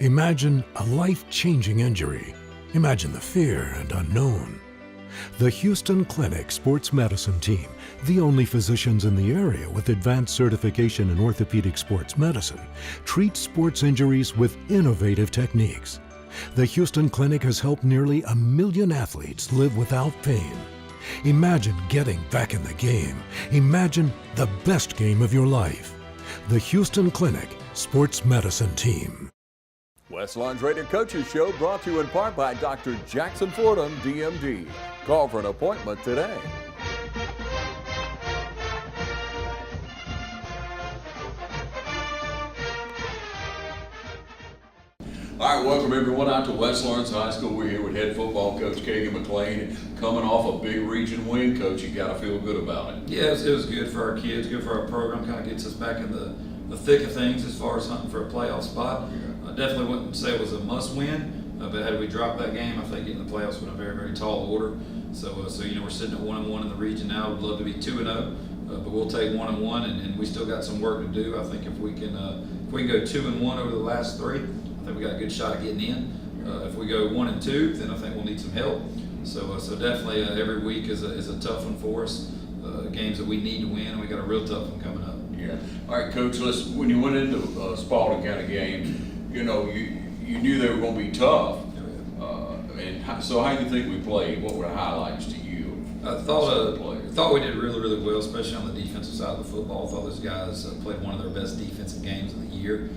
Imagine a life-changing injury. Imagine the fear and unknown. The Houston Clinic Sports Medicine Team, the only physicians in the area with advanced certification in orthopedic sports medicine, treats sports injuries with innovative techniques. The Houston Clinic has helped nearly 1 million athletes live without pain. Imagine getting back in the game. Imagine the best game of your life. The Houston Clinic Sports Medicine Team. West Lawn's Rated Coaches Show brought to you in part by Dr. Jackson Fordham, DMD. Call for an appointment today. All right, welcome everyone out to West Lawrence High School. We're here with head football coach Kagan McLean. Coming off a big region win, coach, you got to feel good about it. Yeah, it was good for our kids, good for our program. Kind of gets us back in the thick of things as far as hunting for a playoff spot. I definitely wouldn't say it was a must-win, but had we dropped that game, I think getting the playoffs was a very, very tall order. So you know, we're sitting at 1-1 in the region now. We'd love to be 2-0, but we'll take 1-1, and we still got some work to do. I think if we can go 2-1 over the last 3, I think we got a good shot at getting in. If we go 1-2, then I think we'll need some help. So definitely every week is a tough one for us. Games that we need to win, and we got a real tough one coming up. Yeah. All right, Coach. Listen, when you went into Spalding County game, you know you knew they were going to be tough. So how do you think we played? What were the highlights to you? I thought we did really, really well, especially on the defensive side of the football. I thought those guys played one of their best defensive games of the year.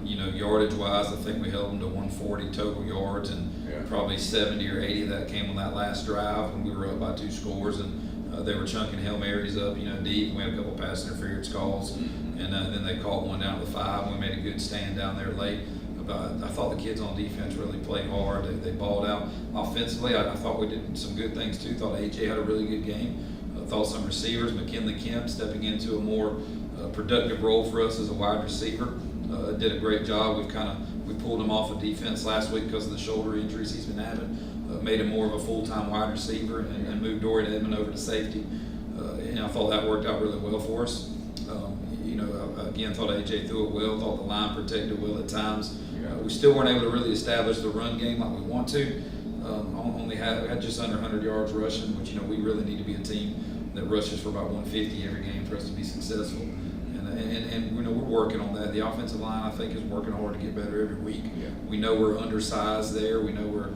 You know, yardage-wise, I think we held them to 140 total yards, and probably 70 or 80 of that came on that last drive when we were up by 2 scores, and they were chunking Hail Marys up, you know, deep. We had a couple pass interference calls, and then they caught one down to the 5, and we made a good stand down there late. I thought the kids on defense really played hard. They balled out. Offensively, I thought we did some good things too. Thought AJ had a really good game. Thought some receivers, McKinley Kemp stepping into a more productive role for us as a wide receiver. Did a great job. We pulled him off of defense last week because of the shoulder injuries he's been having. Made him more of a full-time wide receiver and moved Dorian Edmond over to safety. And I thought that worked out really well for us. You know, again, thought AJ threw it well. Thought the line protected well at times. We still weren't able to really establish the run game like we want to. Only had just under 100 yards rushing, which, you know, we really need to be a team that rushes for about 150 every game for us to be successful. And you know, we're working on that. The offensive line, I think, is working hard to get better every week. We know we're undersized there. We know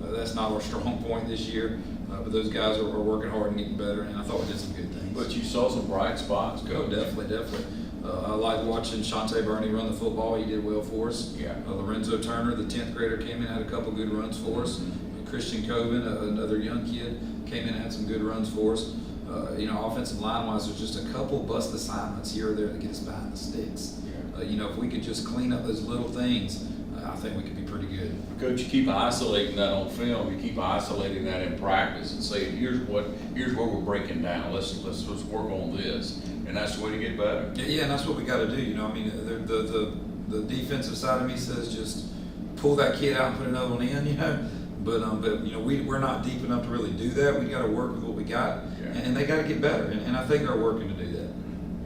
that's not our strong point this year. But those guys are working hard and getting better, and I thought we did some good things. But you saw some bright spots. Oh, definitely. I liked watching Shante Burney run the football. He did well for us. Lorenzo Turner, the 10th grader, came in, had a couple good runs for us. Christian Coben, another young kid, came in and had some good runs for us. You know, offensive line-wise, there's just a couple bust assignments here or there that get us behind the sticks. You know, if we could just clean up those little things, I think we could be pretty good. Coach, you keep isolating that on film. You keep isolating that in practice and saying, here's where we're breaking down. Let's work on this, and that's the way to get better. Yeah, and that's what we got to do. You know, I mean, the defensive side of me says just pull that kid out and put another one in. You know, but you know, we're not deep enough to really do that. We got to work with what we got, and they got to get better. And I think they're working to do that.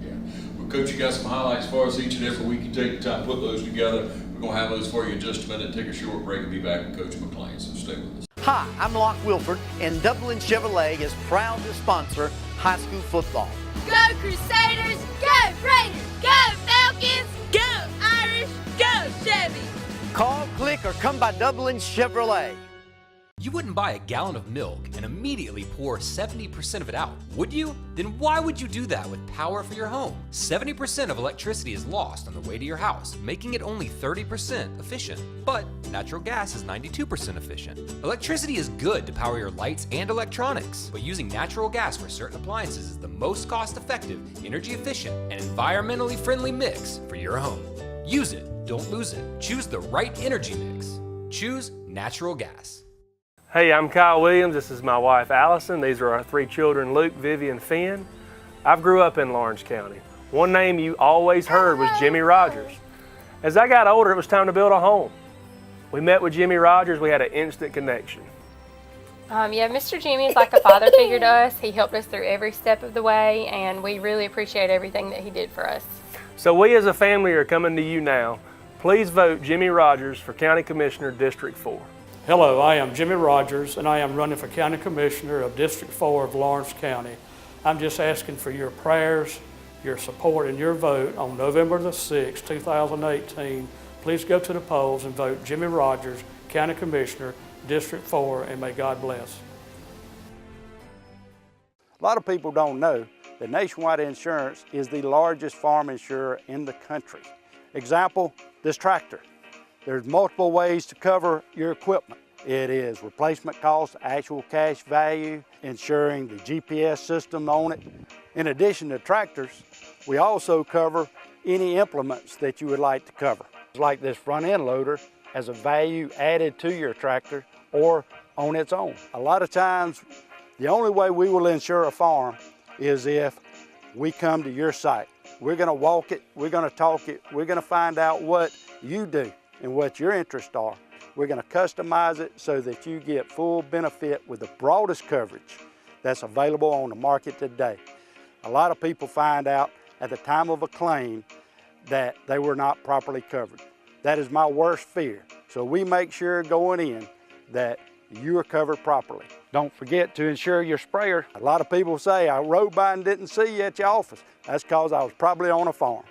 Yeah. Well, Coach, you got some highlights for us each and every week. You take the time to put those together. We're going to have those for you in just a minute. Take a short break and be back with Coach McLean, so stay with us. Hi, I'm Locke Wilford, and Dublin Chevrolet is proud to sponsor high school football. Go Crusaders! Go Raiders! Go Falcons! Go Irish! Go Chevy! Call, click, or come by Dublin Chevrolet. You wouldn't buy a gallon of milk and immediately pour 70% of it out, would you? Then why would you do that with power for your home? 70% of electricity is lost on the way to your house, making it only 30% efficient. But natural gas is 92% efficient. Electricity is good to power your lights and electronics, but using natural gas for certain appliances is the most cost-effective, energy-efficient, and environmentally friendly mix for your home. Use it, don't lose it. Choose the right energy mix. Choose natural gas. Hey, I'm Kyle Williams. This is my wife, Allison. These are our 3 children, Luke, Vivian, Finn. I've grew up in Lawrence County. One name you always heard was Jimmy Rogers. As I got older, it was time to build a home. We met with Jimmy Rogers. We had an instant connection. Yeah, Mr. Jimmy is like a father figure to us. He helped us through every step of the way, and we really appreciate everything that he did for us. So we as a family are coming to you now Please vote Jimmy Rogers for County Commissioner, District 4. Hello, I am Jimmy Rogers, and I am running for County Commissioner of District 4 of Lawrence County. I'm just asking for your prayers, your support, and your vote on November the 6th, 2018. Please go to the polls and vote Jimmy Rogers, County Commissioner, District 4, and may God bless. A lot of people don't know that Nationwide Insurance is the largest farm insurer in the country. Example, this tractor. There's multiple ways to cover your equipment. It is replacement cost, actual cash value, insuring the GPS system on it. In addition to tractors, we also cover any implements that you would like to cover. Like this front end loader has a value added to your tractor or on its own. A lot of times, the only way we will insure a farm is if we come to your site. We're gonna walk it, we're gonna talk it, we're gonna find out what you do and what your interests are. We're gonna customize it so that you get full benefit with the broadest coverage that's available on the market today. A lot of people find out at the time of a claim that they were not properly covered. That is my worst fear. So we make sure going in that you are covered properly. Don't forget to insure your sprayer. A lot of people say, I rode by and didn't see you at your office. That's because I was probably on a farm.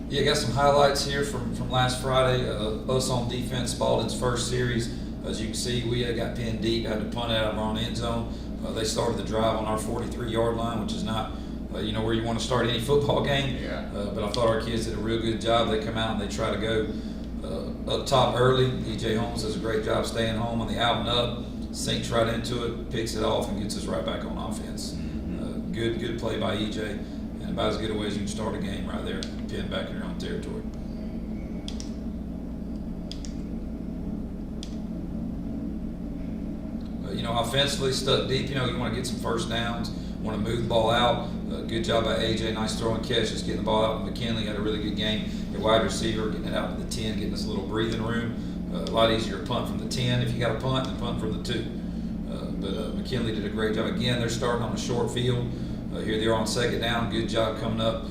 Yeah, got some highlights here from last Friday. Us on defense, Spalding's first series. As you can see, we got pinned deep, had to punt it out of our own end zone. They started the drive on our 43-yard line, which is not you know, where you want to start any football game. Yeah. But I thought our kids did a real good job. They come out and they try to go up top early. EJ Holmes does a great job staying home on the out and up, sinks right into it, picks it off, and gets us right back on offense. Good play by EJ, and about as good a way as you can start a game right there, pinned back in your own territory. You know, offensively, stuck deep. You know, you want to get some first downs, want to move the ball out. Good job by AJ, nice throw and catch, just getting the ball out. McKinley had a really good game. Your wide receiver getting it out to the 10, getting us a little breathing room. A lot easier to punt from the 10 if you got a punt than punt from the 2. But McKinley did a great job. Again, they're starting on a short field. Here they are on second down. Good job coming up.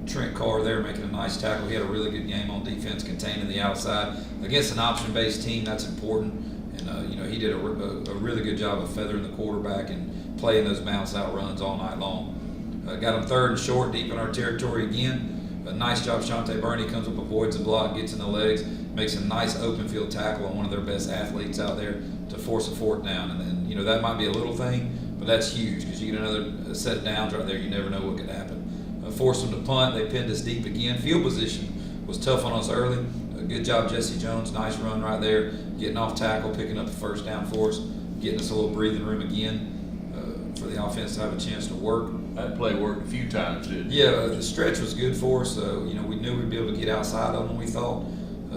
Trent Carr there making a nice tackle. He had a really good game on defense, containing the outside. Against an option-based team, that's important. And, you know, he did a really good job of feathering the quarterback and playing those bounce-out runs all night long. Got him third and short, deep in our territory again. A nice job, Shante Burney comes up, avoids the block, gets in the legs, makes a nice open field tackle on one of their best athletes out there to force a fourth down. And then, you know, that might be a little thing, but that's huge because you get another set of downs right there. You never know what could happen. Forced them to punt. They pinned us deep again. Field position was tough on us early. Good job, Jesse Jones. Nice run right there. Getting off tackle, picking up the first down for us, getting us a little breathing room again for the offense to have a chance to work. That play worked a few times, didn't it? Yeah, the stretch was good for us. You know, we knew we'd be able to get outside of them, we thought,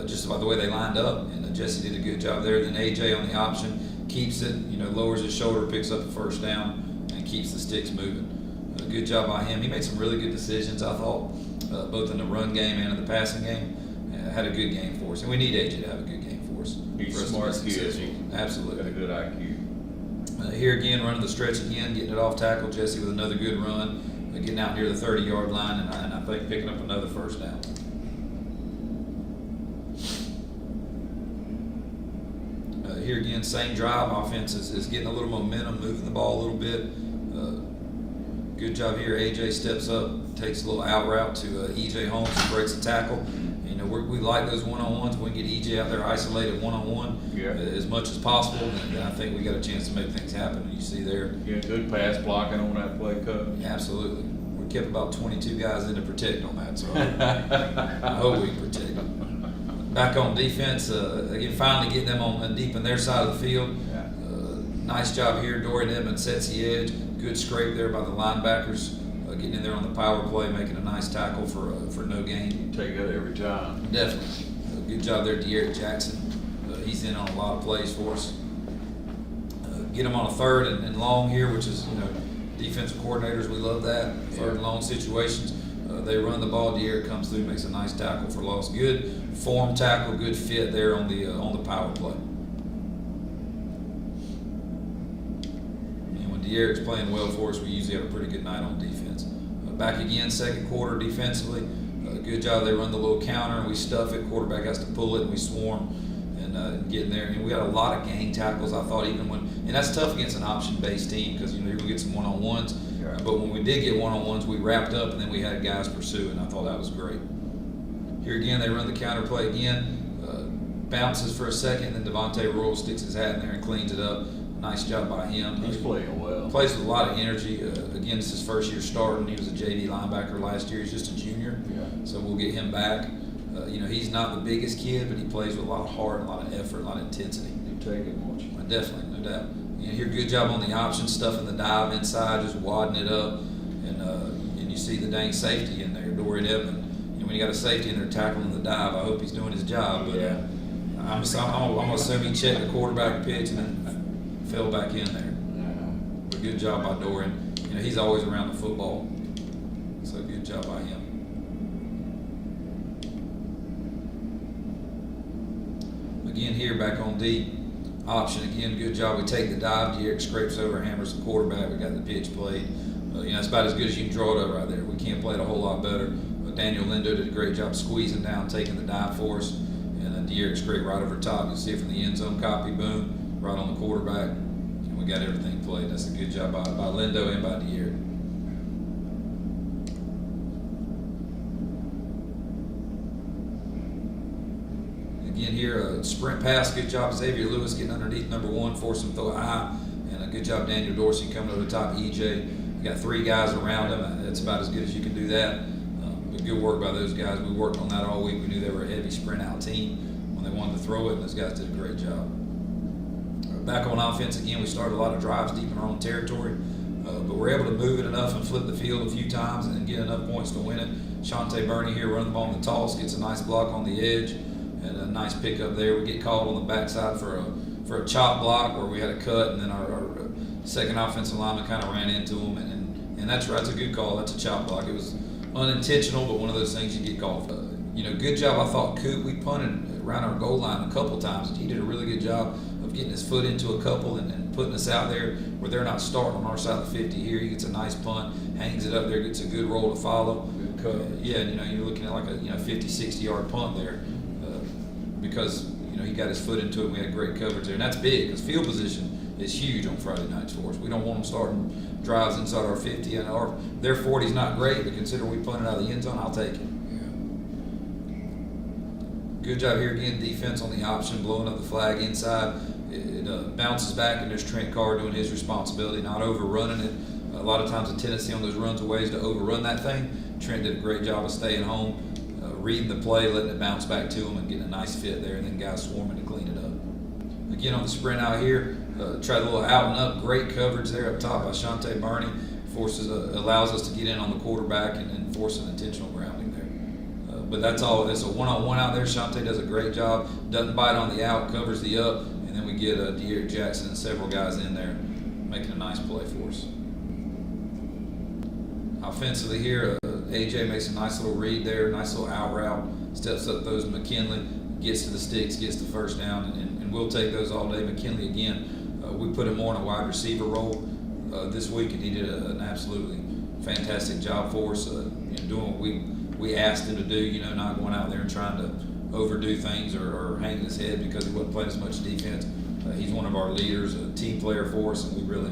just by the way they lined up. And Jesse did a good job there. Then AJ on the option keeps it, you know, lowers his shoulder, picks up the first down, and keeps the sticks moving. Good job by him. He made some really good decisions, I thought, both in the run game and in the passing game. Had a good game for us, and we need AJ to have a good game for us. He's a smart kid. Absolutely. Got a good IQ. Here again, running the stretch again, getting it off tackle. Jesse with another good run, getting out near the 30-yard line, and I think picking up another first down. Here again, same drive. Offense is getting a little momentum, moving the ball a little bit. Good job here. AJ steps up, takes a little out route to EJ Holmes and breaks a tackle. You know, we like those one-on-ones. We can get EJ out there isolated one-on-one as much as possible, and I think we got a chance to make things happen. You see there. Yeah, good pass blocking on that play, Coach. Yeah, absolutely. We kept about 22 guys in to protect on that, so I hope we can protect them. Back on defense, again, finally getting them on deep in their side of the field. Nice job here. Dorian Edmonds sets the edge. Good scrape there by the linebackers. Getting in there on the power play, making a nice tackle for no gain. Take that every time. Definitely. Good job there, De'Eric Jackson. He's in on a lot of plays for us. Get him on a third and long here, which is, you know, defensive coordinators, we love that. Third and long situations. They run the ball. De'Eric comes through, makes a nice tackle for loss. Good form tackle, good fit there on the power play. And when Derek's playing well for us, we usually have a pretty good night on defense. Back again, second quarter defensively. Good job. They run the little counter and we stuff it. Quarterback has to pull it and we swarm and get in there. And we got a lot of gang tackles. I thought even when, and that's tough against an option-based team because you're gonna get some one-on-ones. But when we did get one-on-ones, we wrapped up and then we had guys pursue, and I thought that was great. Here again, they run the counter play again. Bounces for a second, then Devontae Royal sticks his hat in there and cleans it up. Nice job by him. He's playing well. Plays with a lot of energy. Again, it's his first year starting. He was a JV linebacker last year. He's just a junior, so we'll get him back. He's not the biggest kid, but he plays with a lot of heart, a lot of effort, a lot of intensity. You take it, won't you? Definitely, no doubt. Here, good job on the option, stuffing the dive inside, just wadding it up, and you see the dang safety in there, Dorian Edmond. When you got a safety in there tackling the dive, I hope he's doing his job. But I'm gonna assume he checked the quarterback pitch and then fell back in there. But good job by Dorian. He's always around the football, so good job by him. Again here, back on D. Option again, good job. We take the dive. Derek scrapes over, hammers the quarterback. We got the pitch played. It's about as good as you can draw it up right there. We can't play it a whole lot better. Daniel Lindo did a great job squeezing down, taking the dive for us, and Derek scraped right over top. You see it from the end zone copy, boom, right on the quarterback, and we got everything played. That's a good job by Lindo and by Derek. Again here, a sprint pass, good job Xavier Lewis getting underneath number 1, forcing him to throw it high, and a good job Daniel Dorsey coming over the top. EJ, we got 3 guys around him. That's about as good as you can do that. But good work by those guys. We worked on that all week. We knew they were a heavy sprint out team when they wanted to throw it, and those guys did a great job. Back on offense again, we started a lot of drives deep in our own territory, but we're able to move it enough and flip the field a few times and get enough points to win it. Shante Burney here running the ball on the toss, gets a nice block on the edge, and a nice pickup there. We get called on the backside for a chop block where we had a cut, and then our second offensive lineman kind of ran into him, and that's right. That's a good call. That's a chop block. It was unintentional, but one of those things you get called for. Good job. I thought Coop, we punted around our goal line a couple times. He did a really good job of getting his foot into a couple and putting us out there where they're not starting on our side of the 50 here. He gets a nice punt, hangs it up there, gets a good roll to follow. Good cut. You're looking at like a 50, 60-yard punt there because he got his foot into it. We had great coverage there, and that's big because field position is huge on Friday nights for us. We don't want them starting drives inside our 50, and their 40 is not great, but considering we punted out of the end zone, I'll take it. Good job here again, defense on the option, blowing up the flag inside. It bounces back, and there's Trent Carr doing his responsibility, not overrunning it. A lot of times the tendency on those runs away is to overrun that thing. Trent did a great job of staying home, reading the play, letting it bounce back to him, and getting a nice fit there, and then guys swarming to clean it up. Again, on the sprint out here, try a little out and up, great coverage there up top by Shante Burney. Allows us to get in on the quarterback and force an intentional grounding there. But that's all. It's a one-on-one out there. Shante does a great job. Doesn't bite on the out, covers the up, and then we get De'Eric Jackson and several guys in there making a nice play for us. Offensively here, AJ makes a nice little read there, nice little out route, steps up, throws to McKinley, gets to the sticks, gets the first down, and we'll take those all day. McKinley again, we put him more in a wide receiver role this week, and he did an absolutely fantastic job for us, doing what we asked him to do, not going out there and trying to overdo things or hanging his head because he wasn't playing as much defense. He's one of our leaders, a team player for us, and we really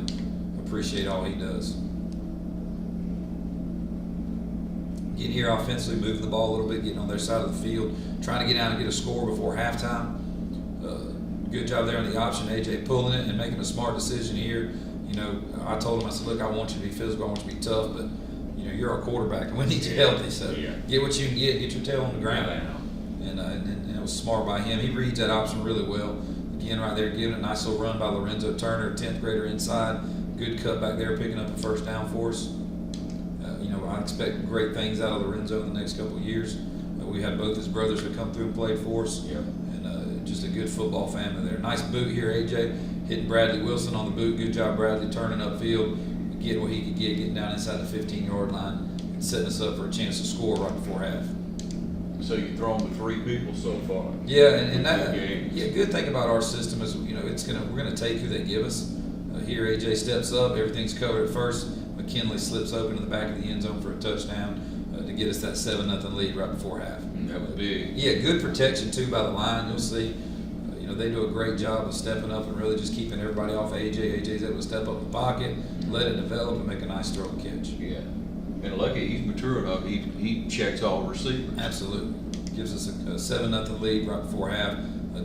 appreciate all he does. Getting here offensively, moving the ball a little bit, getting on their side of the field, trying to get out and get a score before halftime. Good job there on the option, AJ pulling it and making a smart decision here. I told him, I said, look, I want you to be physical, I want you to be tough, but you're our quarterback and we need you healthy, so get what you can get your tail on the ground. And it was smart by him. He reads that option really well. Again, right there, giving a nice little run by Lorenzo Turner, 10th grader inside. Good cut back there, picking up a first down for us. I expect great things out of Lorenzo in the next couple of years. We had both his brothers who come through and played for us, and just a good football family there. Nice boot here, AJ, hitting Bradley Wilson on the boot. Good job, Bradley, turning upfield, getting what he could get, getting down inside the 15-yard line, and setting us up for a chance to score right before half. So you've thrown to 3 people so far. Yeah, and that good thing about our system is we're gonna take who they give us. Here, AJ steps up, everything's covered at first. McKinley slips open to the back of the end zone for a touchdown to get us that 7-0 lead right before half. That was big. Yeah, good protection too by the line. You'll see, they do a great job of stepping up and really just keeping everybody off AJ. AJ's able to step up in the pocket, let it develop, and make a nice throw and catch. Yeah, and lucky he's mature enough. He checks all receivers. Absolutely, gives us a 7-0 lead right before half.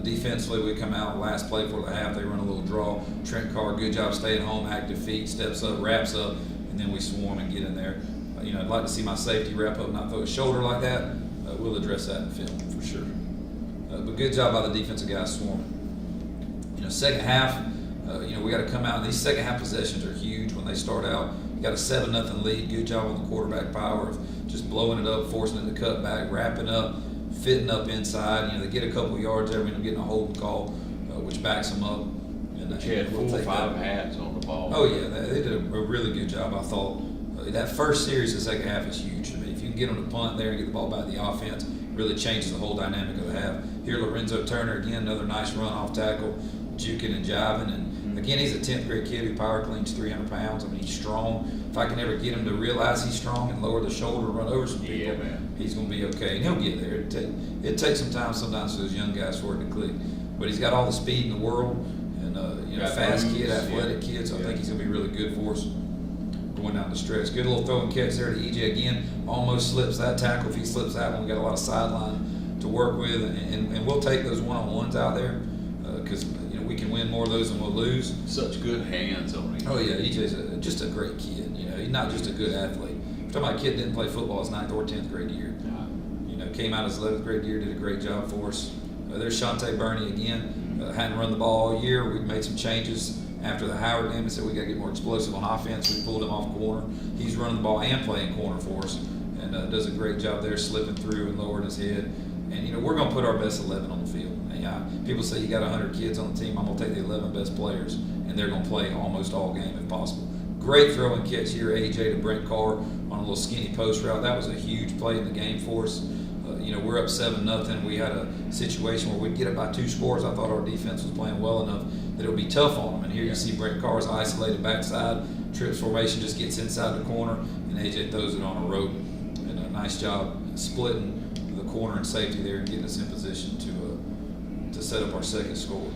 Defensively, we come out last play for the half. They run a little draw. Trent Carr, good job staying home, active feet, steps up, wraps up, and then we swarm and get in there. I'd like to see my safety wrap up, not throw his shoulder like that. We'll address that in film for sure. But good job by the defensive guys swarming. Second half, we got to come out. These second half possessions are huge when they start out. You got a 7-0 lead. Good job on the quarterback power of just blowing it up, forcing it to cut back, wrapping up, fitting up inside. They get a couple yards there, getting a holding call, which backs them up. And But you had 4 or 5 hats on the ball. Oh yeah, they did a really good job. I thought that first series, the second half is huge. If you can get them to punt there and get the ball back to the offense, it really changes the whole dynamic of the half. Here, Lorenzo Turner again, another nice run off tackle, juking and jiving, and again, he's a 10th grade kid who power cleans 300 pounds. He's strong. If I can ever get him to realize he's strong and lower the shoulder and run over some people, he's going to be okay, and he'll get there. It takes some time sometimes for those young guys for it to click, but he's got all the speed in the world, and fast kid, athletic kid, so I think he's going to be really good for us going down the stretch. Good little throw and catch there to EJ again. Almost slips that tackle. If he slips that one, we got a lot of sideline to work with, and we'll take those one-on-ones out there because we can win more of those than we'll lose. Such good hands on him. Oh yeah, EJ's just a great kid. He's not just a good athlete. I'm talking about a kid that didn't play football his 9th or 10th grade year. Came out his 11th grade year, did a great job for us. There's Shante Burney again. Hadn't run the ball all year. We made some changes after the Howard game and said we got to get more explosive on offense. We pulled him off corner. He's running the ball and playing corner for us, and does a great job there, slipping through and lowering his head. And we're going to put our best 11 on the field. And, people say you got 100 kids on the team. I'm going to take the 11 best players, and they're going to play almost all game if possible. Great throw and catch here, AJ to Brent Carr on a little skinny post route. That was a huge play in the game for us. We're up 7-0. We had a situation where we'd get up by 2 scores. I thought our defense was playing well enough that it would be tough on them. And here you see Brent Carr's isolated backside, trips formation, just gets inside the corner, and AJ throws it on a rope. And a nice job splitting the corner and safety there and getting us in position to set up our second score.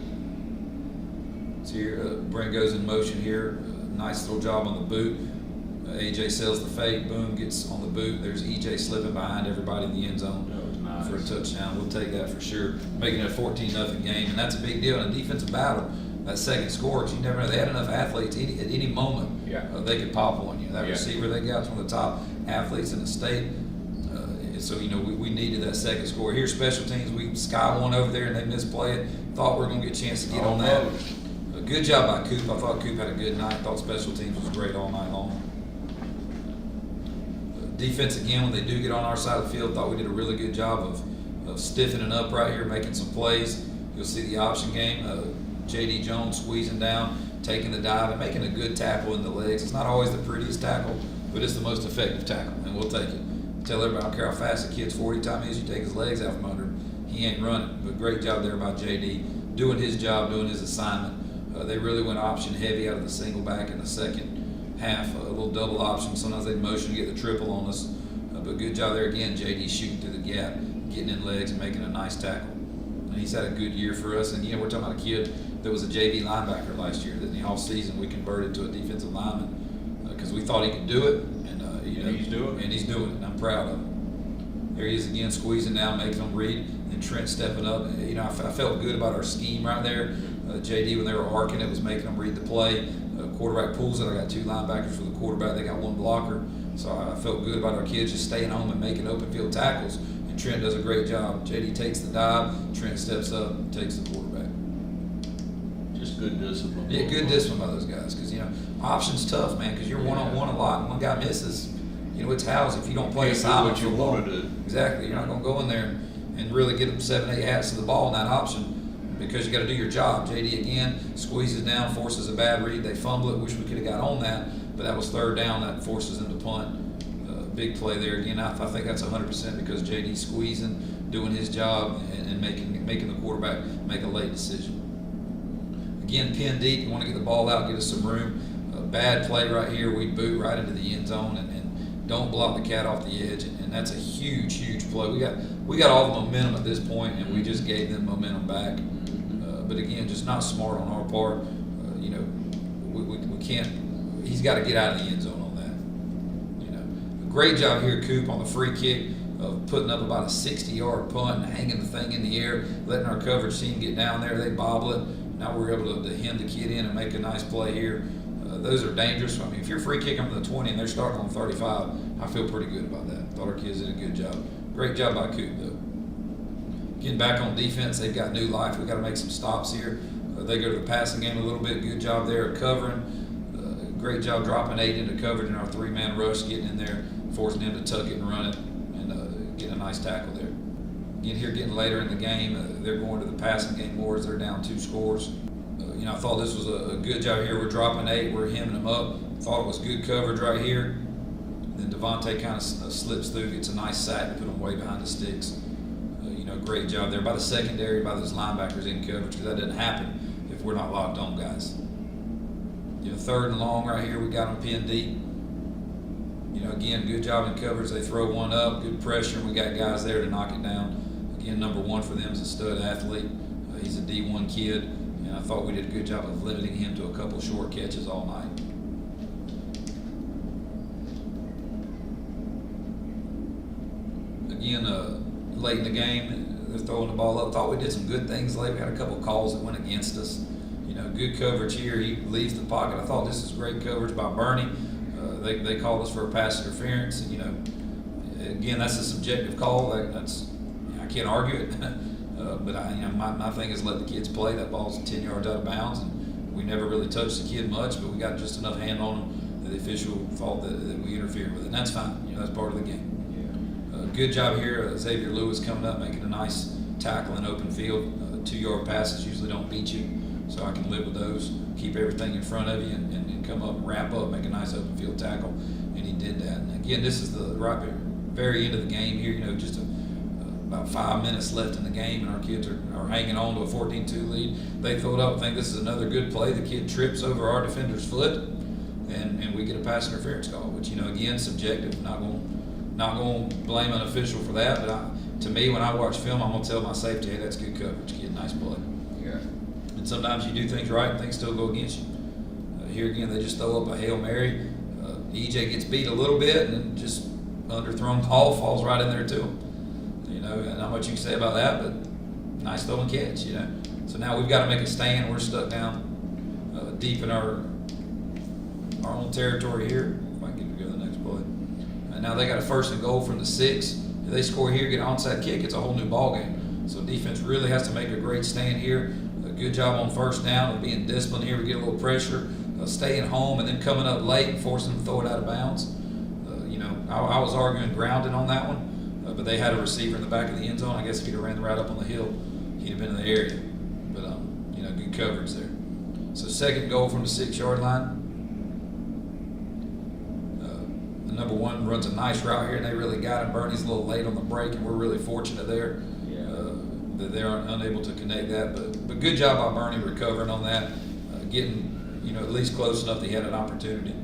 So here, Brent goes in motion here. Nice little job on the boot. AJ sells the fake, boom, gets on the boot. There's EJ slipping behind everybody in the end zone for a touchdown. We'll take that for sure. Making it a 14-0 game, and that's a big deal in a defensive battle. That second score, because you never know, they had enough athletes at any moment they could pop on you. That receiver they got one of the top athletes in the state. So, we needed that second score. Here, special teams, we sky one over there and they misplay it. Thought we were going to get a chance to get on that. Good job by Coop. I thought Coop had a good night. Thought special teams was great all night long. Defense, again, when they do get on our side of the field, thought we did a really good job of stiffening up right here, making some plays. You'll see the option game. J.D. Jones squeezing down, taking the dive, and making a good tackle in the legs. It's not always the prettiest tackle, but it's the most effective tackle, and we'll take it. Tell everybody, I don't care how fast the kid's 40 time is, you take his legs out from under him. He ain't running, but great job there by J.D. doing his job, doing his assignment. They really went option heavy out of the single back in the second half, a little double option. Sometimes they motion to get the triple on us, but good job there again. JD shooting through the gap, getting in legs and making a nice tackle. And he's had a good year for us. And we're talking about a kid that was a JV linebacker last year that in the off season we converted to a defensive lineman because we thought he could do it. And he's doing it. And he's doing it. And I'm proud of him. There he is again, squeezing down, making them read. And Trent stepping up. I felt good about our scheme right there. JD, when they were arcing it, was making them read the play. Quarterback pulls it. I got 2 linebackers for the quarterback. They got 1 blocker. So I felt good about our kids just staying home and making open field tackles. And Trent does a great job. JD takes the dive. Trent steps up and takes the quarterback. Just good discipline. Yeah, good discipline by those guys. Because, option's tough, man, because you're one-on-one a lot. And one guy misses, it's house if you don't play assignment. What you want to do. Exactly. You're not going to go in there and really get them 7, 8 hats to the ball in that option. Because you got to do your job. JD again squeezes down, forces a bad read. They fumble it. Wish we could have got on that, but that was 3rd down. That forces them to punt. Big play there again. I think that's 100% because JD squeezing, doing his job, and making the quarterback make a late decision. Again, pin deep, you want to get the ball out, get us some room. A bad play right here, we boot right into the end zone and don't block the cat off the edge, and that's a huge, huge play. We got all the momentum at this point, and we just gave them momentum back. But again, just not smart on our part. You know, we can't. He's got to get out of the end zone on that. You know, a great job here, Coop, on the free kick of putting up about a 60-yard punt and hanging the thing in the air, letting our coverage team get down there. They bobble it. Now we're able to hem the kid in and make a nice play here. Those are dangerous. I mean, if you're free kicking from the 20 and they're starting on 35, I feel pretty good about that. Thought our kids did a good job. Great job by Coop, though. Getting back on defense, they've got new life. We've got to make some stops here. They go to the passing game a little bit. Good job there at covering. Great job dropping 8 into coverage in our 3-man rush, getting in there, forcing them to tuck it and run it, and getting a nice tackle there. Again, here getting later in the game, they're going to the passing game more as they're down 2 scores. You know, I thought this was a good job here. We're dropping 8, we're hemming them up. Thought it was good coverage right here. Then Devontae kind of slips through, gets a nice sack to put them way behind the sticks. You know, great job there by the secondary, by those linebackers in coverage, because that doesn't happen if we're not locked on, guys. You know, 3rd and long right here, we got them pinned deep. You know, again, good job in coverage. They throw one up, good pressure, and we got guys there to knock it down. Again, number 1 for them is a stud athlete. He's a D1 kid, and I thought we did a good job of limiting him to a couple short catches all night. Again, late in the game, they're throwing the ball up. Thought we did some good things late. We had a couple calls that went against us. You know, good coverage here. He leaves the pocket. I thought this is great coverage by Bernie. They called us for a pass interference. And, you know, again, that's a subjective call. That's I can't argue it. But my thing is let the kids play. That ball's 10 yards out of bounds, and we never really touched the kid much, but we got just enough hand on him that the official thought that we interfered with it. And that's fine. You know, that's part of the game. Good job here. Xavier Lewis coming up, making a nice tackle in open field. 2-yard passes usually don't beat you, so I can live with those. Keep everything in front of you and come up and wrap up, make a nice open field tackle, and he did that. And again, this is the very end of the game here. You know, just about 5 minutes left in the game, and our kids are hanging on to a 14-2 lead. They throw it up. I think this is another good play. The kid trips over our defender's foot, and we get a pass interference call, which, you know, again, subjective. Not going to blame an official for that, but to me, when I watch film, I'm going to tell my safety, hey, that's good coverage, kid, nice play. Yeah. And sometimes you do things right and things still go against you. Here again, they just throw up a Hail Mary. EJ gets beat a little bit, and then just underthrown ball falls right in there to him. You know, not much you can say about that, but nice throw and catch, you know. So now we've got to make a stand. We're stuck down deep in our own territory here. If I can get to go to the next play. Now they got a 1st and goal from the 6. If they score here, get an onside kick, it's a whole new ball game. So defense really has to make a great stand here. A good job on 1st down of being disciplined here. We get a little pressure, staying home, and then coming up late and forcing them to throw it out of bounds. You know, I was arguing grounded on that one, but they had a receiver in the back of the end zone. I guess if he'd have ran the route up on the hill, he'd have been in the area. But, you know, good coverage there. So 2nd goal from the 6-yard line. Number 1 runs a nice route here, and they really got him. Bernie's a little late on the break, and we're really fortunate there that they aren't unable to connect that. But good job by Bernie recovering on that, getting, you know, at least close enough that he had an opportunity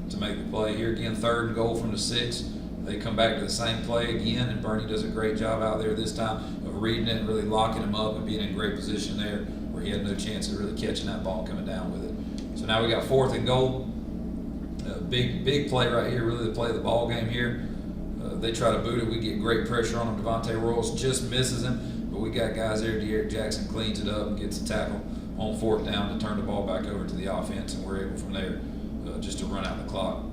to make the play. Here again, 3rd and goal from the 6. They come back to the same play again, and Bernie does a great job out there this time of reading it and really locking him up and being in great position there where he had no chance of really catching that ball coming down with it. So now we got 4th and goal. Big play right here, really the play of the ball game here. They try to boot it. We get great pressure on him. Devontae Royals just misses him, but we got guys there. De'Eric Jackson cleans it up and gets a tackle on 4th down to turn the ball back over to the offense, and we're able from there just to run out the clock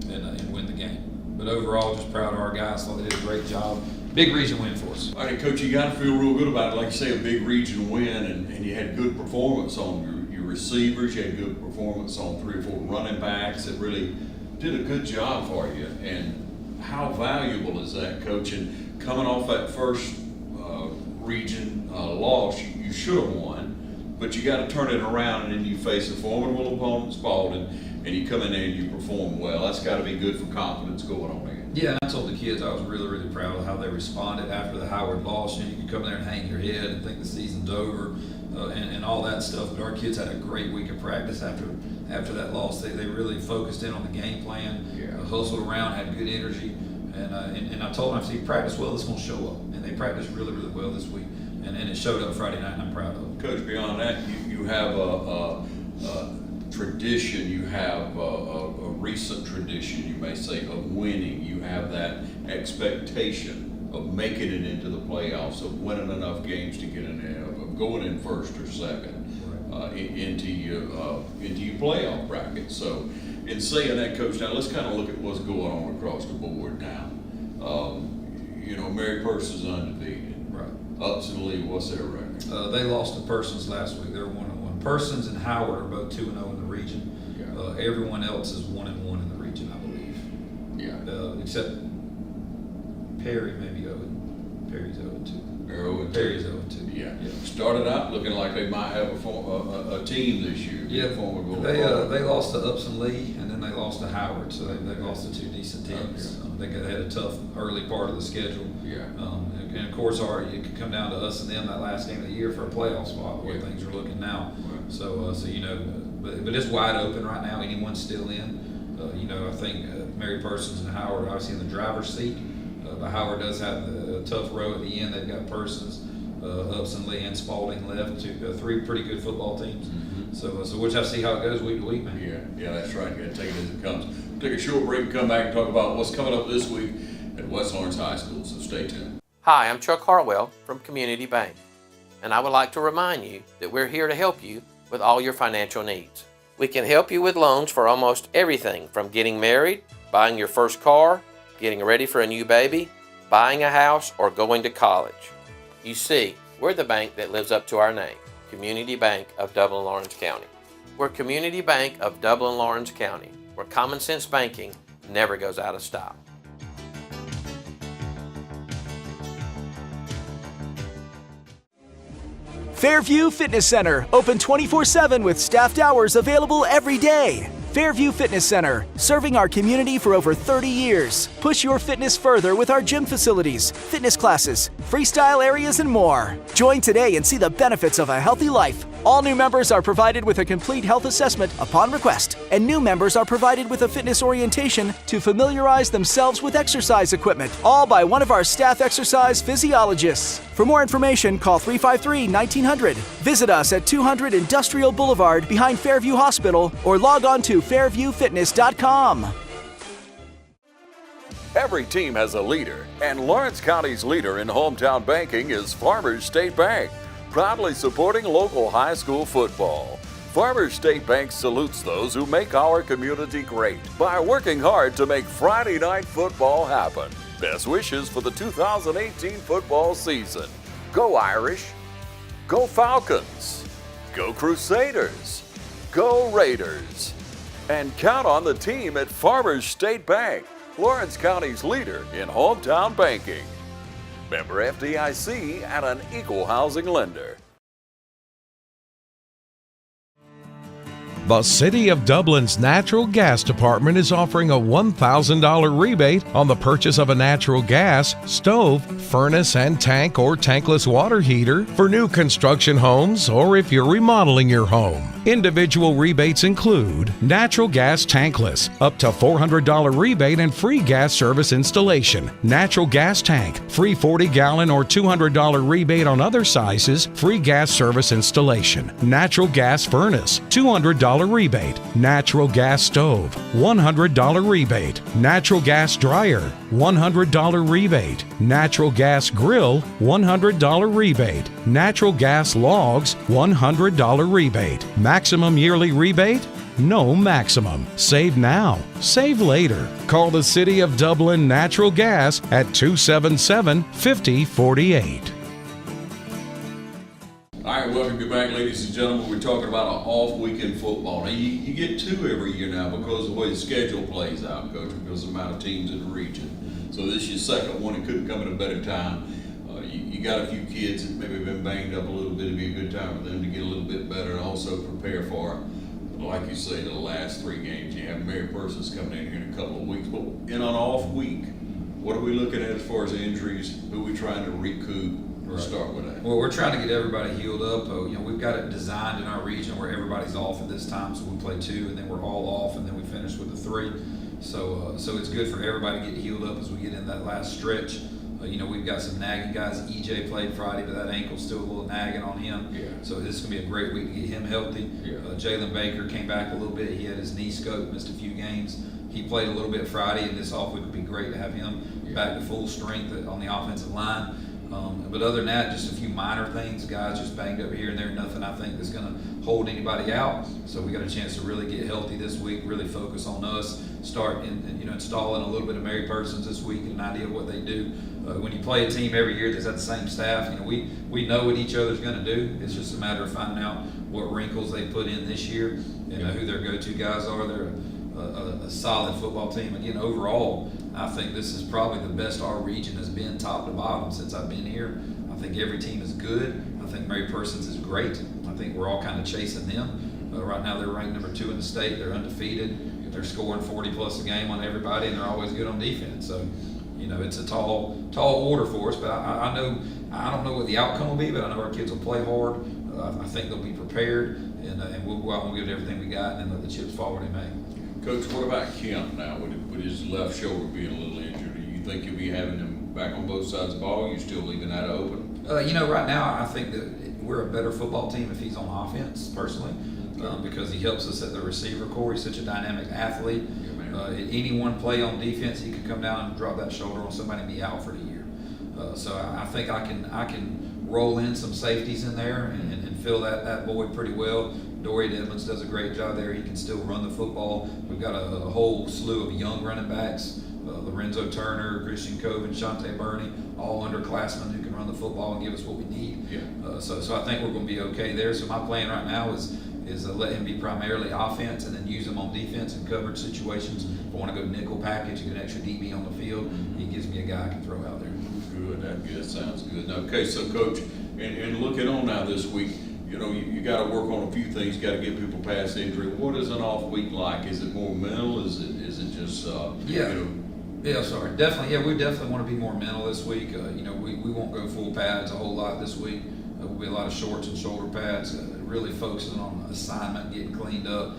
and win the game. But overall, just proud of our guys. Thought they did a great job. Big region win for us. All right, Coach, you got to feel real good about it. Like you say, a big region win, and you had good performance on your receivers. You had good performance on 3 or 4 running backs that really did a good job for you. And how valuable is that, Coach? And coming off that first region loss, you should have won, but you got to turn it around, and then you face a formidable opponent, Spalding, and you come in there and you perform well. That's got to be good for confidence going on there. Yeah, and I told the kids I was really, really proud of how they responded after the Howard loss. You know, you could come there and hang your head and think the season's over and all that stuff, but our kids had a great week of practice after that loss. They really focused in on the game plan, hustled around, had good energy, and I told them, I said, practice well, it's going to show up. And they practiced really, really well this week, and it showed up Friday night, and I'm proud of them. Coach, beyond that, you have a tradition, you have a recent tradition, you may say, of winning. You have that expectation of making it into the playoffs, of winning enough games to get in there, of going in first or second into your playoff bracket. So in saying that, Coach, now let's kind of look at what's going on across the board now. You know, Mary Purse is undefeated. Right. Upson Lee, what's their record? They lost to Persons last week. They're 1-1. Persons and Howard are both 2-0 in the region. Everyone else is 1-1 in the region, I believe. Yeah. Except Perry, maybe 0. Perry's 0-2. Perry's 0-2. Yeah. Started out looking like they might have a team this year. Yeah. They lost to Upson Lee, and then they lost to Howard. So they lost to two decent teams. They had a tough early part of the schedule. Yeah. And of course, it could come down to us and them that last game of the year for a playoff spot, the way things are looking now. Right. So you know, but it's wide open right now. Anyone's still in. You know, I think Mary Persons and Howard are obviously in the driver's seat. But Howard does have a tough row at the end. They've got Persons, Upson Lee, and Spalding left. Three pretty good football teams. Mm-hmm. So we'll just see how it goes week to week, man. Yeah, that's right. You got to take it as it comes. We'll take a short break and come back and talk about what's coming up this week at West Lawrence High School. So stay tuned. Hi, I'm Chuck Harwell from Community Bank, and I would like to remind you that we're here to help you with all your financial needs. We can help you with loans for almost everything from getting married, buying your first car, getting ready for a new baby, buying a house, or going to college. You see, we're the bank that lives up to our name, Community Bank of Dublin-Lawrence County. We're Community Bank of Dublin-Lawrence County, where common sense banking never goes out of style. Fairview Fitness Center, open 24/7 with staffed hours available every day. Fairview Fitness Center, serving our community for over 30 years. Push your fitness further with our gym facilities, fitness classes, freestyle areas, and more. Join today and see the benefits of a healthy life. All new members are provided with a complete health assessment upon request, and new members are provided with a fitness orientation to familiarize themselves with exercise equipment, all by one of our staff exercise physiologists. For more information, call 353-1900. Visit us at 200 Industrial Boulevard behind Fairview Hospital, or log on to fairviewfitness.com. Every team has a leader, and Lawrence County's leader in hometown banking is Farmers State Bank, proudly supporting local high school football. Farmers State Bank salutes those who make our community great by working hard to make Friday night football happen. Best wishes for the 2018 football season. Go Irish! Go Falcons! Go Crusaders! Go Raiders! And count on the team at Farmers State Bank, Lawrence County's leader in hometown banking. Member FDIC and an equal housing lender. The City of Dublin's Natural Gas Department is offering a $1,000 rebate on the purchase of a natural gas, stove, furnace and tank or tankless water heater for new construction homes or if you're remodeling your home. Individual rebates include natural gas tankless, up to $400 rebate and free gas service installation. Natural gas tank, free 40-gallon or $200 rebate on other sizes, free gas service installation. Natural gas furnace, $200 rebate. Natural gas stove, $100 rebate. Natural gas dryer, $100 rebate. Natural gas grill, $100 rebate. Natural gas logs, $100 rebate. Maximum yearly rebate? No maximum. Save now. Save later. Call the City of Dublin Natural Gas at 277-5048. All right, welcome you back, ladies and gentlemen. We're talking about an off week in football. Now, you get two every year now because of the way the schedule plays out, Coach, because of the amount of teams in the region. So this is your second one. It couldn't come at a better time. You got a few kids that maybe been banged up a little bit. It'd be a good time for them to get a little bit better and also prepare for, like you say, the last three games. You have Mary Persons coming in here in a couple of weeks. But in an off week, what are we looking at as far as injuries? Who are we trying to recoup? We'll start with that. Well, we're trying to get everybody healed up. We've got it designed in our region where everybody's off at this time, so we play 2, and then we're all off, and then we finish with the 3. So it's good for everybody to get healed up as we get in that last stretch. We've got some nagging guys. EJ played Friday, but that ankle's still a little nagging on him. Yeah. So this is going to be a great week to get him healthy. Yeah. Jalen Baker came back a little bit. He had his knee scope, missed a few games. He played a little bit Friday, and this off week would be great to have him back to full strength on the offensive line. But other than that, just a few minor things. Guys just banged up here and there. Nothing I think that's going to hold anybody out. So we got a chance to really get healthy this week. Really focus on us. Start installing a little bit of Mary Persons this week and an idea of what they do. When you play a team every year that's got the same staff, we know what each other's going to do. It's just a matter of finding out what wrinkles they put in this year and who their go-to guys are. They're a solid football team. Again, overall, I think this is probably the best our region has been top to bottom since I've been here. I think every team is good. I think Mary Persons is great. I think we're all kind of chasing them. Right now they're ranked number 2 in the state. They're undefeated. They're scoring 40 plus a game on everybody, and they're always good on defense. So, it's a tall order for us, but I don't know what the outcome will be, but I know our kids will play hard. I think they'll be prepared, and we'll go out and give it everything we got and then let the chips fall where they may. Coach, what about Kemp now with his left shoulder being a little injured? Do you think you'll be having him back on both sides of the ball? You still leaving that open? Right now I think that we're a better football team if he's on offense, personally, because he helps us at the receiver core. He's such a dynamic athlete. At any one play on defense, he could come down and drop that shoulder on somebody and be out for the year. So I think I can roll in some safeties in there and fill that void pretty well. Dorian Edmonds does a great job there. He can still run the football. We've got a whole slew of young running backs, Lorenzo Turner, Christian Coven, Shante Burney, all underclassmen who can run the football and give us what we need. Yeah. So I think we're going to be okay there. So my plan right now is let him be primarily offense and then use him on defense in coverage situations. If I want to go nickel package, get an extra DB on the field, he gives me a guy I can throw out there. Good, that sounds good. Okay, so Coach, and looking on now this week, you got to work on a few things. Got to get people past injury. What is an off week like? Is it more mental? Is it just Yeah, sorry. Definitely. Yeah, we definitely want to be more mental this week. We won't go full pads a whole lot this week. Will be a lot of shorts and shoulder pads. Really focusing on assignment, getting cleaned up,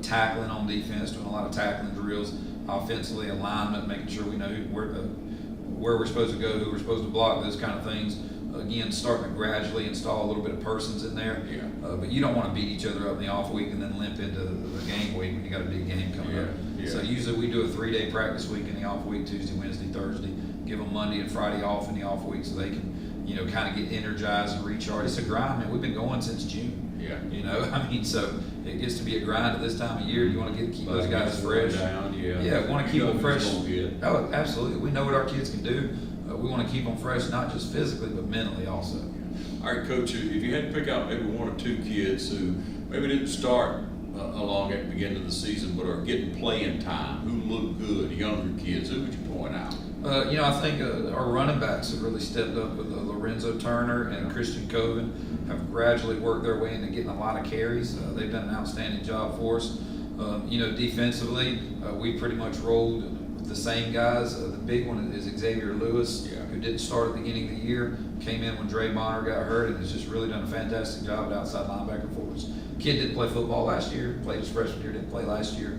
tackling on defense, doing a lot of tackling drills, offensively alignment, making sure we know where we're supposed to go, who we're supposed to block, those kind of things. Again, starting to gradually install a little bit of persons in there. Yeah. But you don't want to beat each other up in the off week and then limp into the game week when you got a big game coming up. Yeah. So usually we do a 3-day practice week in the off week, Tuesday, Wednesday, Thursday. Give them Monday and Friday off in the off week so they can, kind of get energized and recharge. It's a grind, man. We've been going since June. Yeah. So it gets to be a grind at this time of year. You want to keep those guys fresh. Yeah, want to keep them fresh. Oh, Oh, absolutely. We know what our kids can do. We want to keep them fresh, not just physically, but mentally also. All right, Coach, if you had to pick out maybe 1 or 2 kids who maybe didn't start along at the beginning of the season but are getting playing time, who look good, younger kids, who would you point out? I think our running backs have really stepped up with Lorenzo Turner and Christian Coven have gradually worked their way into getting a lot of carries. They've done an outstanding job for us. Defensively, we pretty much rolled with the same guys. The big one is Xavier Lewis, who didn't start at the beginning of the year, came in when Dre Bonner got hurt and has just really done a fantastic job at outside linebacker for us. Kid didn't play football last year, played his freshman year, didn't play last year,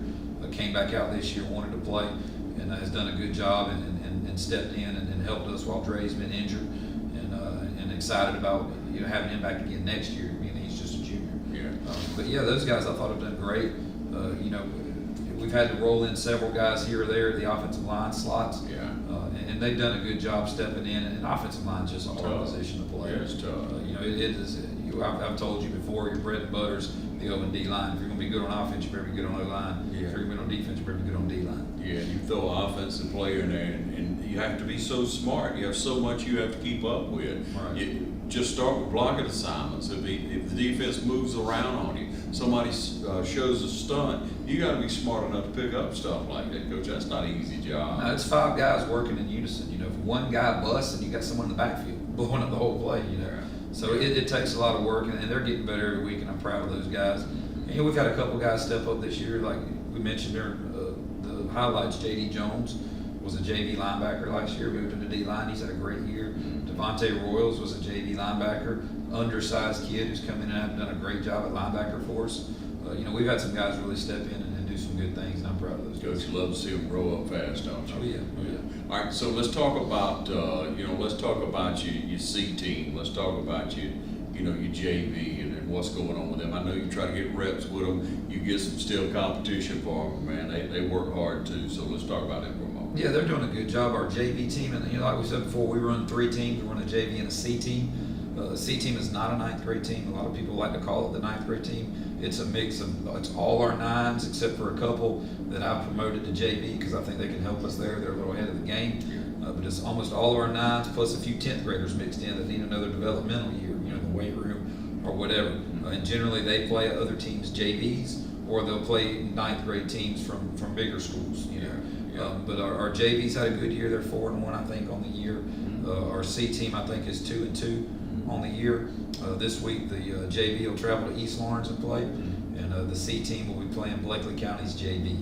came back out this year, wanted to play, and has done a good job and stepped in and helped us while Dre's been injured, and excited about having him back again next year. He's just a junior. But those guys I thought have done great. We've had to roll in several guys here or there at the offensive line slots. And they've done a good job stepping in. And offensive line is just a hard position to play. Yeah, it's tough. It is. I've told you before, your bread and butter's the O and D line. If you're going to be good on offense, you better be good on O line. If you're going to be good on defense, you better be good on D line. Yeah, you throw an offensive player in there, and you have to be so smart. You have so much you have to keep up with. Right. You just start with blocking assignments. If the defense moves around on you, somebody shows a stunt, you got to be smart enough to pick up stuff like that, Coach. That's not an easy job. No, it's 5 guys working in unison. If one guy busts, and you got someone in the backfield blowing up the whole play. So it takes a lot of work, and they're getting better every week, and I'm proud of those guys. And we've had a couple guys step up this year, like we mentioned during the highlights. J.D. Jones was a JV linebacker last year, moved into D-line. He's had a great year. Devontae Royals was a JV linebacker, undersized kid who's come in and done a great job at linebacker for us. We've had some guys really step in and do some good things, and I'm proud of those guys. Coach, you love to see them grow up fast, don't you? Oh yeah. All right, so let's talk about your C team. Let's talk about your JV and what's going on with them. I know you try to get reps with them. You get some still competition for them, man. They work hard too. So let's talk about them for a moment. Yeah, they're doing a good job. Our JV team, and like we said before, we run 3 teams. We run a JV and a C team. The C team is not a 9th grade team. A lot of people like to call it the 9th grade team. It's a mix of, it's all our 9s except for a couple that I've promoted to JV because I think they can help us there. They're a little ahead of the game. But it's almost all of our 9s plus a few 10th graders mixed in that need another developmental year, the weight room or whatever. And generally they play other teams' JVs, or they'll play 9th grade teams from bigger schools. But our JV's had a good year. They're 4-1, I think, on the year. Our C team, I think, is 2-2 on the year. This week, the JV will travel to East Lawrence and play, and the C team will be playing Blakely County's JV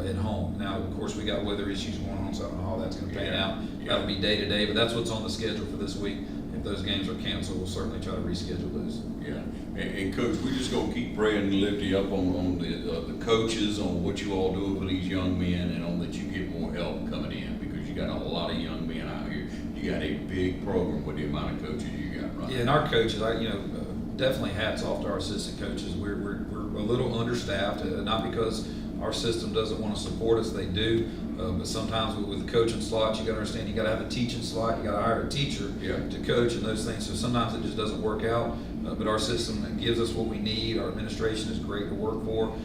at home. Now, of course, we got weather issues going on, so I don't know how that's going to pan out. That'll be day to day, but that's what's on the schedule for this week. If those games are canceled, we'll certainly try to reschedule those. Yeah, and Coach, we just gonna keep praying and lift you up on the coaches, on what you all do for these young men, and on that you get more help coming in, because you got a lot of young men out here. You got a big program with the amount of coaches you got running. Yeah, and our coaches, definitely hats off to our assistant coaches. We're a little understaffed, not because our system doesn't want to support us, they do. But sometimes with the coaching slots, you got to understand you got to have a teaching slot, you got to hire a teacher to coach and those things. So sometimes it just doesn't work out. But our system gives us what we need. Our administration is great to work for.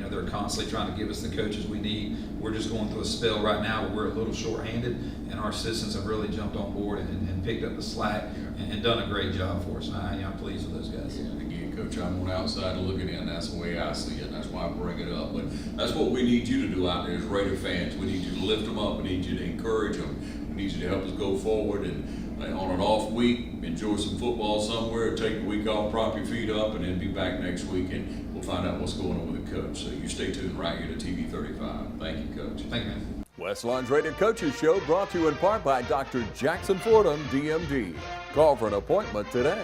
They're constantly trying to give us the coaches we need. We're just going through a spell right now where we're a little short-handed, and our assistants have really jumped on board and picked up the slack and done a great job for us. And I'm pleased with those guys. Yeah, and again, Coach, I'm on the outside looking in. That's the way I see it, and that's why I bring it up. But that's what we need you to do out there as Raider fans. We need you to lift them up. We need you to encourage them. We need you to help us go forward. And on an off week, enjoy some football somewhere, take the week off, prop your feet up, and then be back next week, and we'll find out what's going on with the coach. So you stay tuned right here to TV 35. Thank you, Coach. Thank you, man. West Lawn's Raider Coaches Show brought to you in part by Dr. Jackson Fordham, DMD. Call for an appointment today.